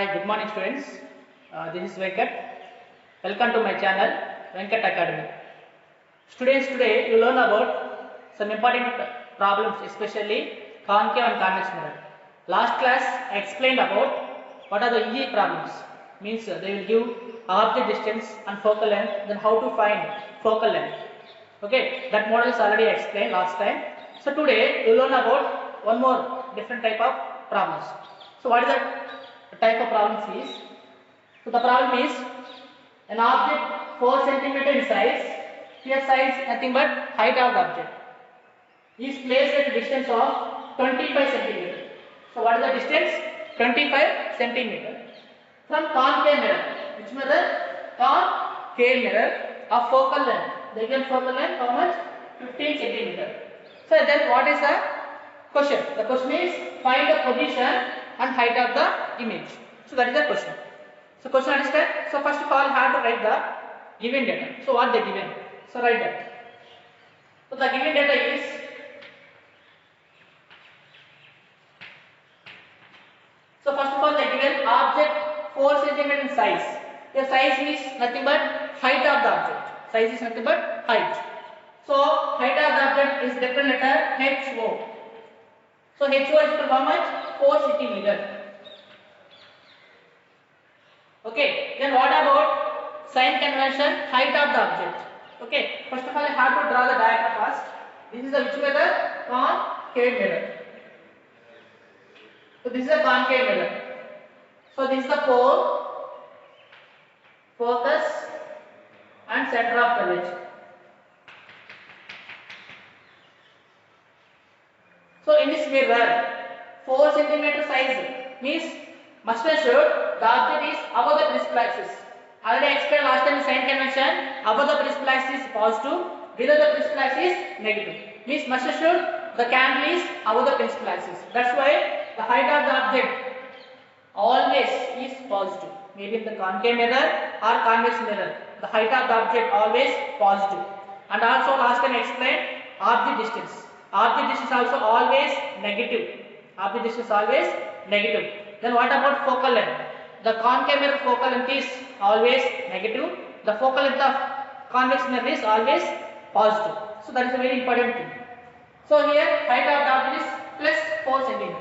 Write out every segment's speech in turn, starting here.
Hi, good morning students. This is Venkat. Welcome to my channel Venkat Academy. Students, today you learn about some important problems, especially concave and convex mirror. Last class I explained about what are the easy problems. Means they will give object distance and focal length, then how to find focal length. Okay, that model is already explained last time. So today you learn about one more different type of problems. So what is the type of problems is? So the problem is an object 4 cm in size. Here size nothing but height of the object is placed at a distance of 25 cm. So what is the distance? 25 cm from concave mirror. Which mirror? Concave mirror of focal length. The given focal length how much? 15 cm. So then what is the question? The question is find the position and height of the image. So that is the question. So question understand? So first of all have to write the given data. So what they given? So write that. So the given data is so first of all they given object 4 cm in size. The size is nothing but height of the object. Size is nothing but height. So height of the object is different letter HO. So HO is equal to how much? 4 cm. Okay. Then what about sign convention? Height of the object. Okay. First of all, I have to draw the diagram first. This is the which mirror? Concave mirror. So this is a concave mirror. So this is the pole, focus, and center of curvature. So in this mirror, 4 cm size means must ensure the object is above the principal axis. Already explained last time in sign convention, above the principal axis is positive, below the principal axis is negative. Means must ensure the candle is above the principal axis. That's why the height of the object always is positive. Maybe in the concave mirror or convex mirror, the height of the object always positive. And also last time I explained object distance. Object distance also always negative. Object distance always negative. Then what about focal length? The concave mirror focal length is always negative. The focal length of convex mirror is always positive. So that is a very important thing. So here height of the object is plus 4 cm.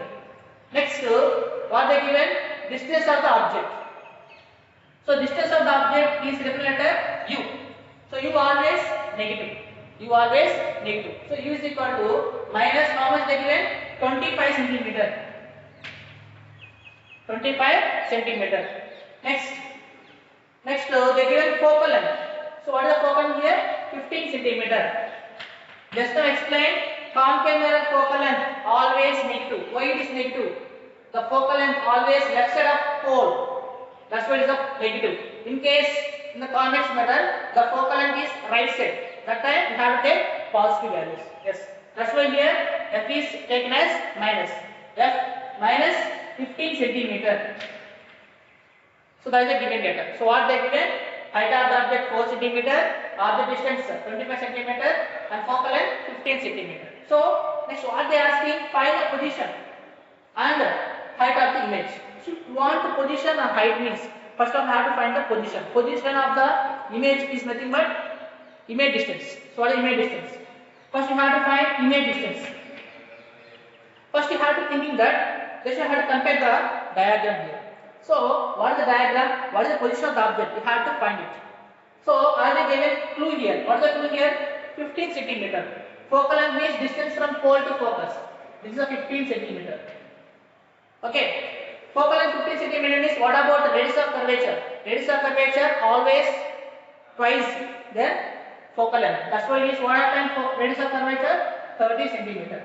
Next, what they given? Distance of the object. So distance of the object is represented U. So U always negative. U always negative. So U is equal to minus how much they given? 25 cm. 25 cm. Next they given focal length. So what is the focal length here? 15 cm. Just now explained concave mirror focal length always negative. Why it is negative? The focal length always left side of pole. That's why it is a negative. In case in the convex mirror the focal length is right side. That time we have to take positive values. Yes. That's why here F is taken as minus. F minus 15 cm. So that is the given data. So what they given? Height of the object 4 cm, object distance 25 cm, and focal length 15 cm. So next what they are asking? Find the position and height of the image. So you want the position and height means first of all have to find the position. Position of the image is nothing but image distance. So what is image distance? First you have to find image distance. First you have to thinking that you have to compare the diagram here. So what is the diagram? What is the position of the object? You have to find it. So I will give a clue here. What is the clue here? 15 cm. Focal length means distance from pole to focus. This is a 15 cm. Okay. Focal length 15 cm means what about the radius of curvature? Radius of curvature always twice their focal length. That's why it is what happened for radius of curvature? 30 cm.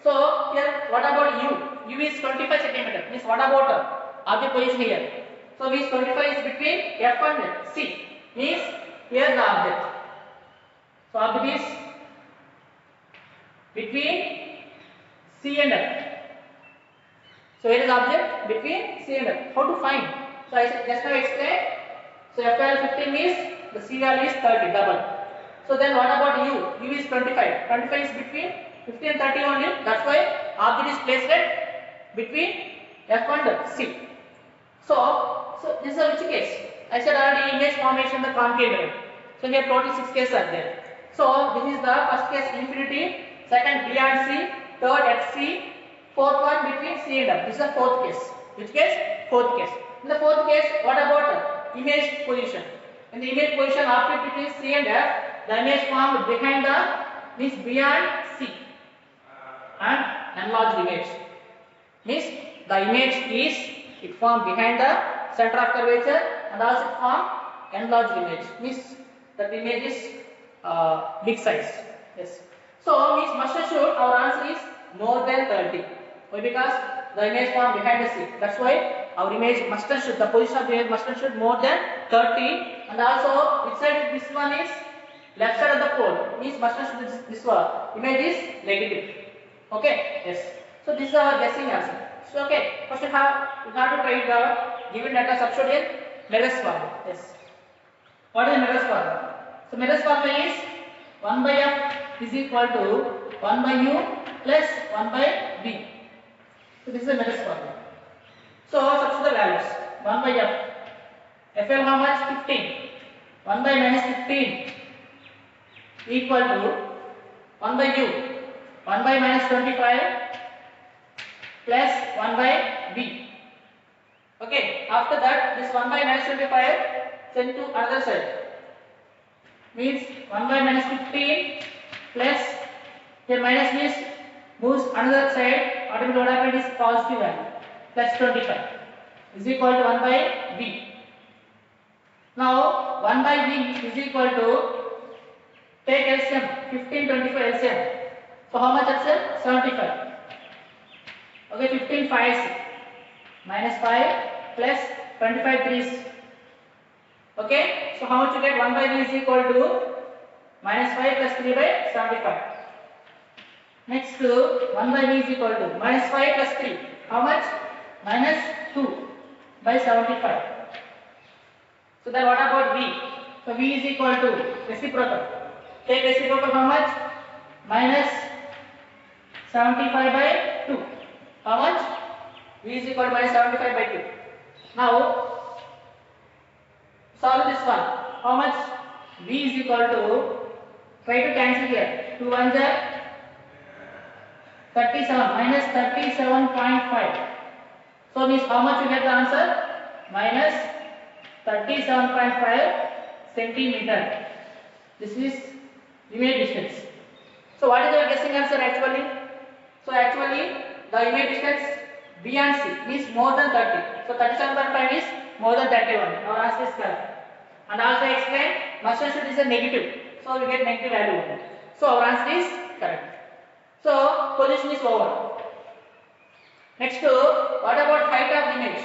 So here what about U? U is 25 cm. Means what about object position here? So V is 25 is between F and C. Means here the object. So object is between C and F. So here is object between C and F. How to find? So I just now explained. So F value 15 means the C value is 30 double. So then what about U? U is 25. 25 is between 15 and 30 only. That's why object is placed at between F and C. So this is a which case? I said already image formation the concave mirror. So here total 6 cases are there. So this is the first case infinity, second beyond C, third at C, fourth one between C and F. This is the fourth case. Which case? Fourth case. In the fourth case, what about image position? In the image position opposite between C and F, the image formed behind the means beyond C and enlarged image. Means the image is it formed behind the center of curvature and also it formed enlarged image. Means that image is big size. Yes. So means must and should our answer is more than 30. Why? Because the image formed behind the C. That's why our image must and should, the position of the image must and should more than 30. And also which side this one is left side of the pole, means must and should this one image is negative. Okay. Yes. So this is our guessing answer. So okay, first we have to try the given data substitute in Merez formula. Yes. What is the Merez formula? So Merez formula is 1 by f is equal to 1 by u plus 1 by v. So this is the Merez formula. So substitute the values. 1 by f. Fl how much? 15. 1 by minus 15 equal to 1 by u. 1 by minus 25 plus 1 by b. Okay. After that, this 1 by minus 25 sent to another side. Means 1 by minus 15 plus here minus means moves another side. Automatically what happened is positive value plus 25 is equal to 1 by b. Now 1 by b is equal to take LCM 15 25 LCM. So how much LCM? 75. Okay, 15 5 minus 5 plus 25 3. Okay, so how much you get? 1 by b is equal to minus 5 plus 3 by 75. Next 1 by b is equal to minus 5 plus 3. How much? Minus 2 by 75. So then what about v? So v is equal to reciprocal. Take reciprocal how much? Minus 75 by 2. How much? V is equal to minus 75 by 2. Now solve this one. How much? V is equal to, try to cancel here. 2 1s are 37 minus 37.5. So means how much you get the answer? Minus 37.5 centimeter. This is image distance. So what is your guessing answer actually? So actually the image distance beyond C means more than 30. So 37.5 is more than 31. Our answer is correct. And also explain must and should is a negative. So we get negative value only. So our answer is correct. So position is over. Next what about height of the image?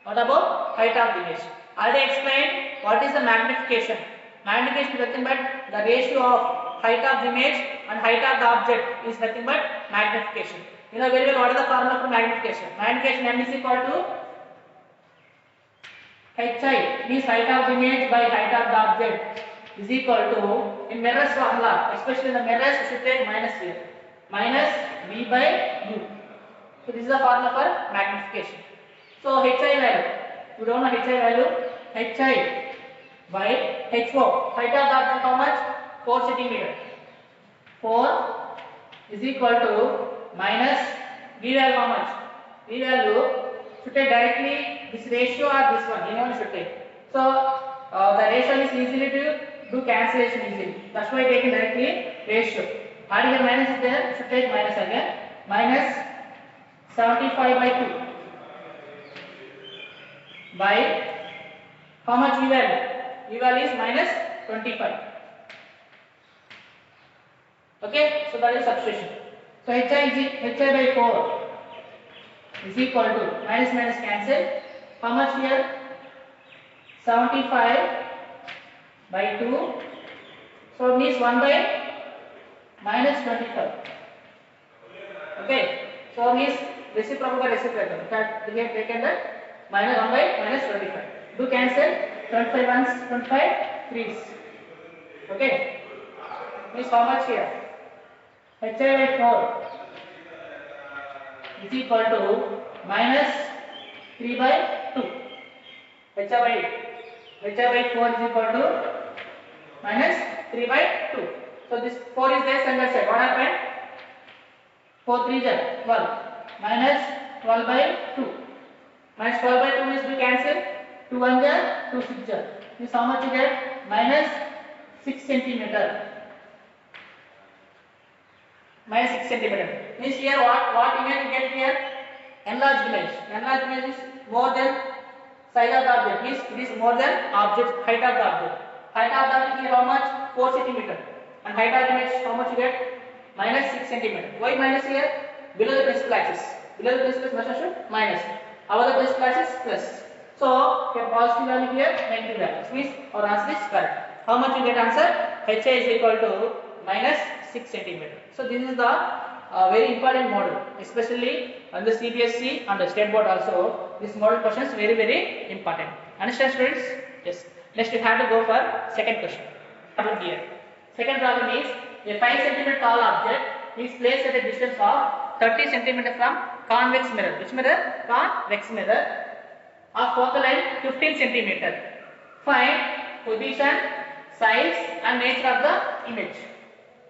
What about height of the image? Already explained what is the magnification. Magnification is nothing but the ratio of height of the image and height of the object is nothing but magnification. You know very well what is the formula for magnification. Magnification m is equal to hi means height of the image by height of the object is equal to, in Merez formula, especially in the Merez you should take minus here. Minus v by u. So this is the formula for magnification. So hi value, you don't know hi value, hi by ho, height of the object how much? 4 cm. 4 is equal to minus v value how much? V value should take directly this ratio or this one, anyone should take. So the ratio is easily to do cancellation easily. That's why taking directly ratio. And here minus is there, should take minus again. Minus 75 by 2 by how much v value? V value is minus 25. Okay, so that is substitution. So hi by 4 is equal to minus minus cancel. How much here? 75 by 2. So means 1 by minus 25. Okay. So means reciprocal by reciprocal. That we have taken that minus 1 by minus 25. Do cancel. 25 ones, 25 threes. Okay. Means how much here? hi by 4 is equal to minus 3 by 2. hi by 4 is equal to minus 3 by 2. So this 4 is there on that side. What happened? 4 3 is 12 minus 12 by 2. Minus 12 by 2 means we cancel. 2 1 is 2 6 is. This how much you get? Minus 6 centimeter. Minus 6 centimeter. Means here what image you get here? Enlarged image. Enlarged image is more than size of the object. Means it is more than object height of the object. Height of the object here how much? 4 centimeter. And height of the image how much you get? Minus 6 centimeter. Why minus here? Below the principal axis. Below the principal axis measure should minus. Above the principal axis plus. So here positive value here, negative value. Means our answer is correct. How much you get answer? HA is equal to minus 6 centimeter. So this is the very important model, especially on the CBSE and the state board also. This model question is very important. Understand students? Yes. Next we have to go for second question. Problem here. Second problem is a 5 cm tall object is placed at a distance of 30 cm from convex mirror. Which mirror? Convex mirror. Of focal length 15 cm. Find position, size and nature of the image.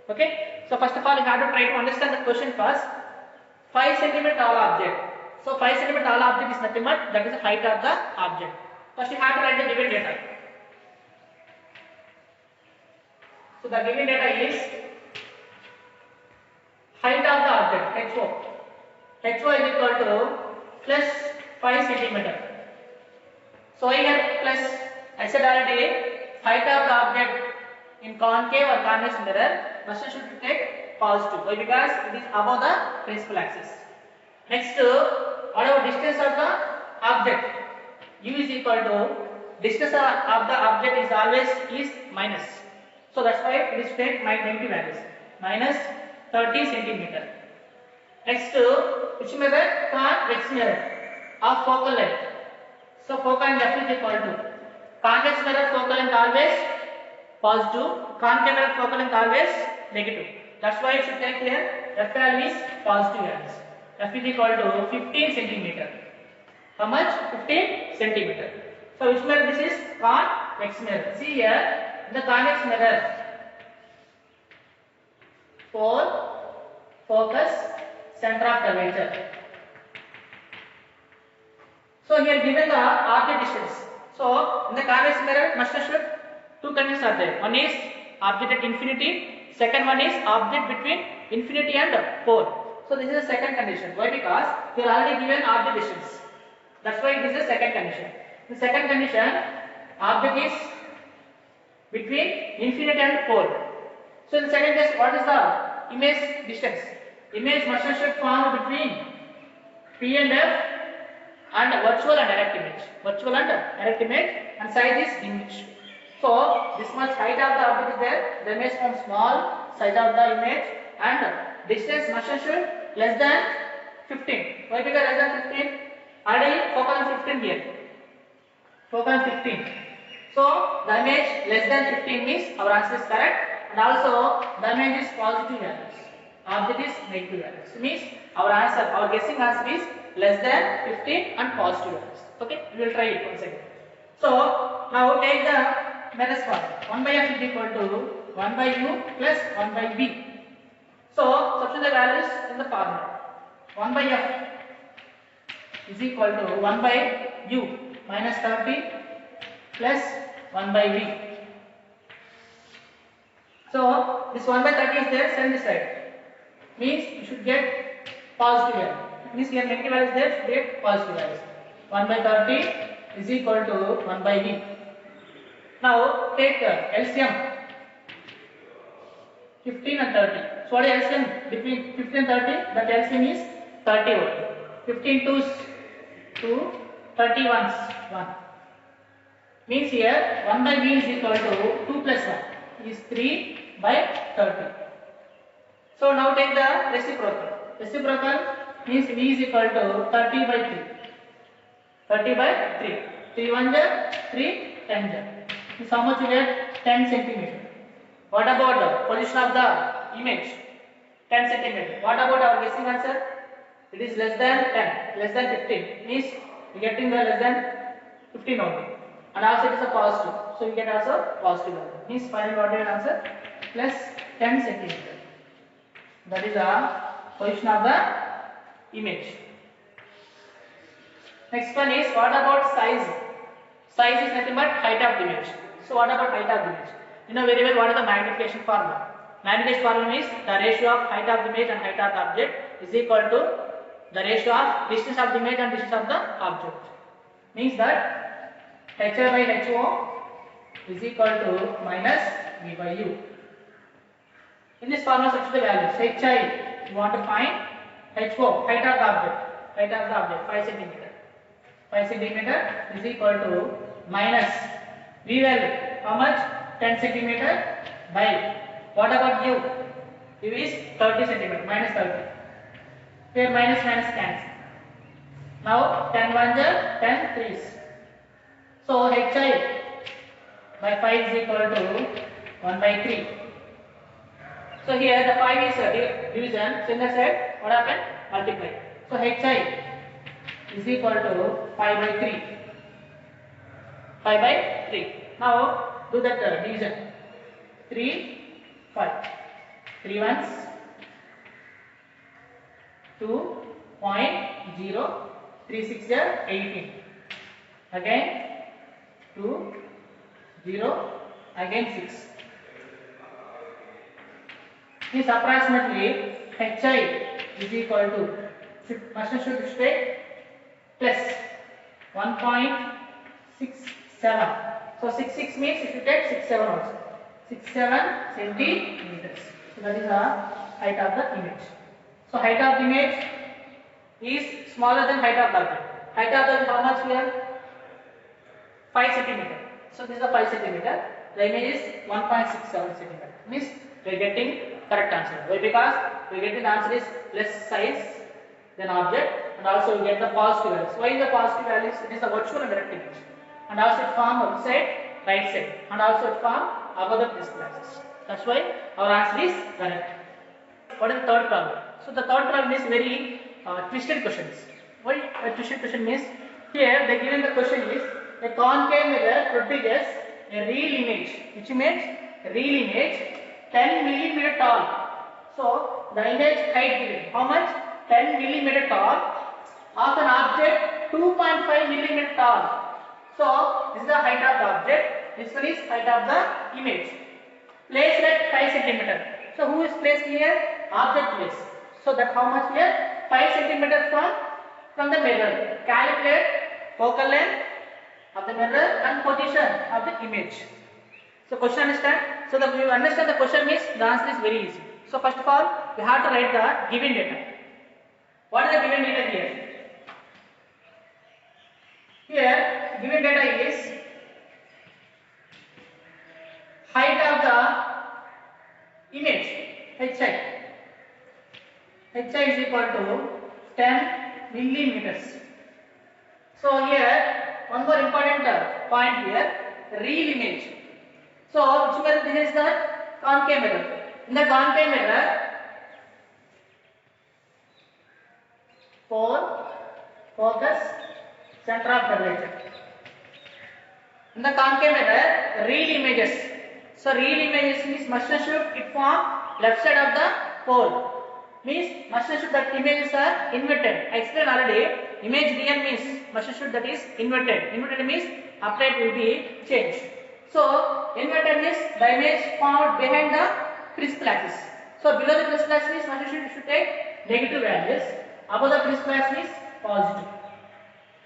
Okay. So first of all, you have to try to understand the question first. 5 cm tall object. So 5 cm tall object is nothing but that is the height of the object. First you have to write the given data. So the given data is height of the object HO. HO is equal to plus 5 cm. So here plus, I said already, height of the object in concave or convex mirror must should take positive. Why? Because it is above the principal axis. Next, whatever distance of the object, u is equal to distance of the object is always is minus. So that's why it is take negative values. Minus 30 centimeter. Next, which mirror? Convex mirror of focal length. So focal length F is equal to convex mirror focal length always positive, concave mirror focal length always negative. That's why you should take here F value is positive values. F is equal to 15 centimeter. How much? 15 centimeter. So which mirror this is? Convex mirror. See here in the convex mirror, 4 focus, center of curvature. So here given the object distance. So in the convex mirror must should two conditions are there. One is object at infinity. Second one is object between infinity and pole. So this is the second condition. Why? Because we are already given object distance. That's why this is the second condition. The second condition, object is between infinity and pole. So in the second case, what is the image distance? Image must should form between P and F and virtual and direct image. Virtual and direct image and size is image. So this much height of the object is there. The image from small, size of the image and distance must should less than 15. Why? Because less than 15. Already focal length 15 here. Focal length 15. So the image less than 15 means our answer is correct, and also the image is positive values. Object is negative values. So means our answer, our guessing answer is less than 15 and positive values. Okay, we will try it once again. So now take the minus one. 1 by f is equal to 1 by u plus 1 by v. So substitute the values in the formula. 1 by f is equal to 1 by u minus 30 plus 1 by v. So this 1 by 30 is there, send this side. Means you should get positive value. Means here negative value is there, should get positive values. 1 by 30 is equal to 1 by v. Now take LCM 15 and 30. So what is LCM between 15 and 30? That LCM is 30 only. 15 2s 2, 30 ones 1. Means here 1 by v is equal to 2 plus 1 is 3 by 30. So now take the reciprocal. Reciprocal means v is equal to 30 by 3. 30 by 3. 3 1 jar, 3 10 jar. Means how much you get? 10 centimeter. What about the position of the image? 10 centimeter. What about our guessing answer? It is less than 10, less than 15. Means we getting the less than 15 only. and also it is a positive. So we get also positive value. Means finally what we will answer plus 10 centimeter. That is the position of the image. Next one is what about size? Size is nothing but height of the image. So what about height of the image? You know very well what is the magnification formula. Magnification formula is the ratio of height of the image and height of the object is equal to the ratio of distance of the image and distance of the object. Means that hi by ho is equal to minus v by u. In this formula substitute the values. Hi, you want to find ho, height of the object, 5 centimeter. 5 centimeter is equal to minus v value, how much? 10 centimeter by, what about u? U is 30 centimeter, minus 30. Here minus cancel. Now 10 ones are 10 threes. So hi by 5 is equal to 1 by 3. So here the 5 is a division. So in the side, what happened? Multiply. So hi is equal to 5 by 3. 5 by 3. Now do that division. 3, 5. 3 ones. 2.0. 3 6 are 18. Again 2, 0. Again 6. This approximately hi is equal to should take plus 1.67. So 6 means you should take 67 also. 67 centimeters. So that is the height of the image. So height of the image is smaller than height of the object. Height of the how much here? 5 centimeter. So this is the 5 centimeter. The image is 1.67 centimeter. Means we are getting correct answer. Why? Because we are getting the answer is less size than object, and also we get the positive values. Why is the positive values? It is the virtual and direct image, and also it form outside, right side, and also it form above the prism axis. That's why our answer is correct. What is the third problem? So the third problem is very twisted questions. Why a twisted question means? Here they given the question is a concave mirror produces a real image. Which image? Real image 10 millimeter tall. So the image height given. How much? 10 millimeter tall of an object 2.5 millimeter tall. So this is the height of the object. This one is height of the image. Placed at 5 centimeter. So who is placed here? Object place. So that how much here? 5 centimeter from the mirror. Calculate focal length of the mirror and position of the image. So question understand? So that you understand the question means the answer is very easy. So first of all, we have to write the given data. What is the given data here? Here given data is height of the image hi. Hi is equal to 10 millimeters. So here one more important point here, real image. So which mirror this is the concave mirror. In the concave mirror, pole, focus, center of curvature. In the concave mirror, real images. So real images means must should it form left side of the pole. Means must should that images are inverted. I explained already. Image real means must should that is inverted. Inverted means upright will be changed. So inverted means the image formed behind the principal axis. So below the principal axis means must should take negative values. Above the principal axis is positive.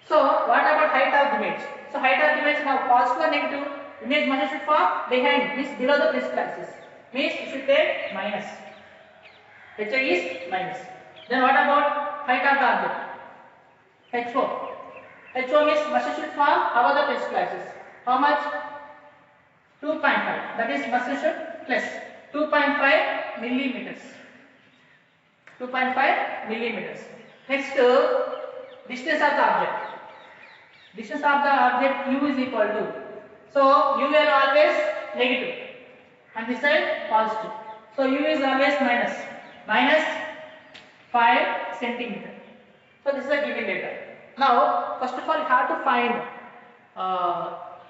So what about height of the image? So height of the image now positive or negative? Image must should form behind means below the principal axis. Means you should take minus. Hi is minus. Then what about height of the object? HO. HO means must should form above the principal axis. How much? 2.5. That is must should plus 2.5 millimeters. 2.5 millimeters. Next, distance of the object. Distance of the object u is equal to. So u will always negative, and this side positive. So u is always minus 5 centimeter. So this is the given data. Now first of all you have to find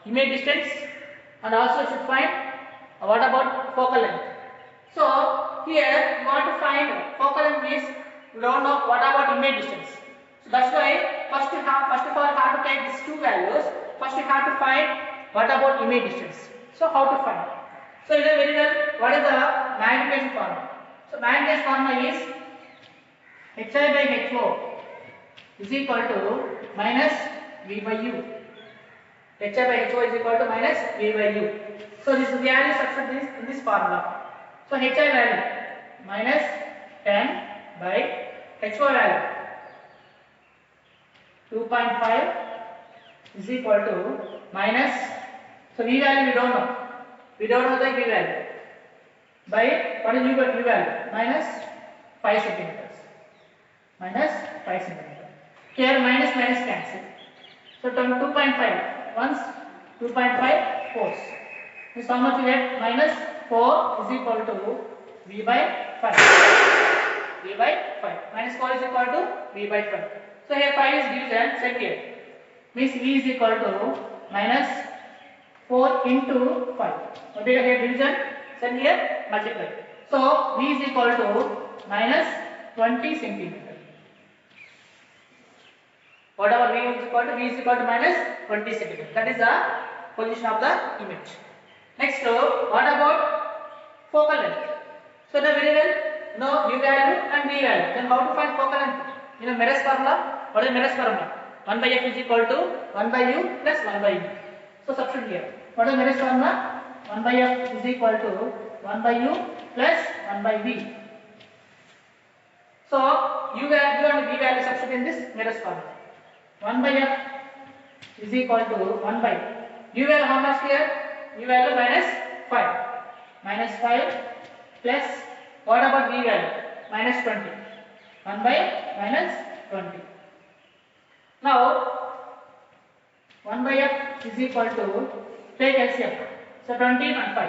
image distance, and also should find what about focal length. So here you want to find focal length means you don't know what about image distance. So that's why first of all have to take these two values. First you have to find what about image distance. So how to find? So you know very well what is the magnification formula. So magnification formula is hi by ho is equal to minus v by u. Hi by ho is equal to minus v by u. So this value substitute in this formula. So hi value minus 10 by ho value 2.5 is equal to minus, so v value we don't know. We don't know the v value. By what is u value? Minus 5 centimeters. Minus 5 centimeters. Here minus cancel. So 2.5 once 2.5 force. This how much you get? Minus 4 is equal to v by 5. V by 5. Minus 4 is equal to v by 5. So here 5 is division, set here. Means v is equal to minus 4 into 5. What is here division? Set here, multiply. So v is equal to minus 20 centimeter. Whatever v is equal to minus 20 centimeter. That is the position of the image. Next, what about focal length? So now very well know u value and v value. Then how to find focal length? You know Meres formula. What is Meres formula? 1 by f is equal to 1 by u plus 1 by v. So substitute here. What is Meres formula? 1 by f is equal to 1 by u plus 1 by v. So u value and v value substitute in this Meres formula. 1 by f is equal to 1 by u value how much here? U value minus 5. Minus 5 plus what about v value? Minus 20. 1 by minus 20. Now 1 by f is equal to take LCM. So 20 and 5.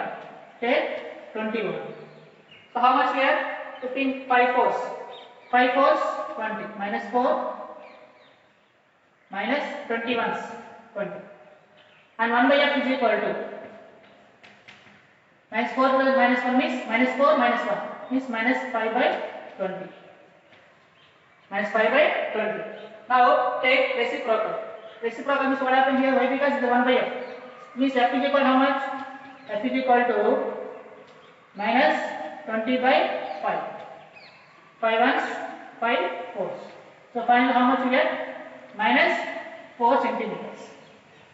Take 21. So how much here? 15 5 fours. 5 fours 20 minus 4 minus 20 ones 20. And 1 by f is equal to minus 4 plus minus 1 means minus 4 minus 1 means minus 5 by 20. Minus 5 by 20. Now take reciprocal. Reciprocal means what happened here? Why? Because it is 1 by f. Means f is equal to how much? F is equal to minus 20 by 5. 5 ones, 5 fours. So finally how much you get? Minus 4 centimeters.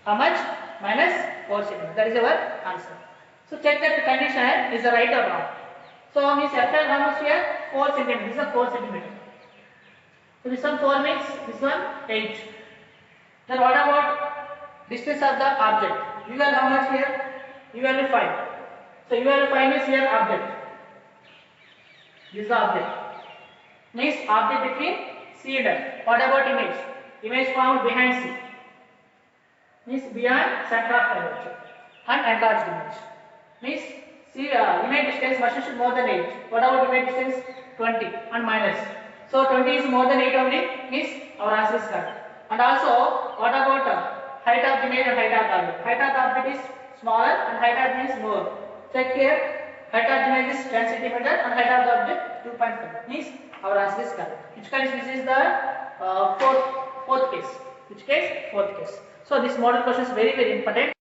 How much? Minus 4 centimeters. That is our answer. So check that the condition is right or wrong. So means Fl how much here? 4 centimeters. This is 4 centimeters. So this one 4 means this one 8. Then what about distance of the object? U value how much here? U value 5. So U value 5 means here object. This is the object. Means object between C and F. What about image? Image found behind C. Means beyond center of curvature. And enlarged image. Means C image distance must be more than 8. What about image distance? 20 and minus. So 20 is more than 8 only. Means our answer is correct. And also what about height of the image and height of the object? Height of the object is smaller and height of the image is more. Check here. Height of the image is 10 cm and height of the object 2.5. Means our answer is correct. Which case this is the fourth case. Which case? Fourth case. So this model question is very important.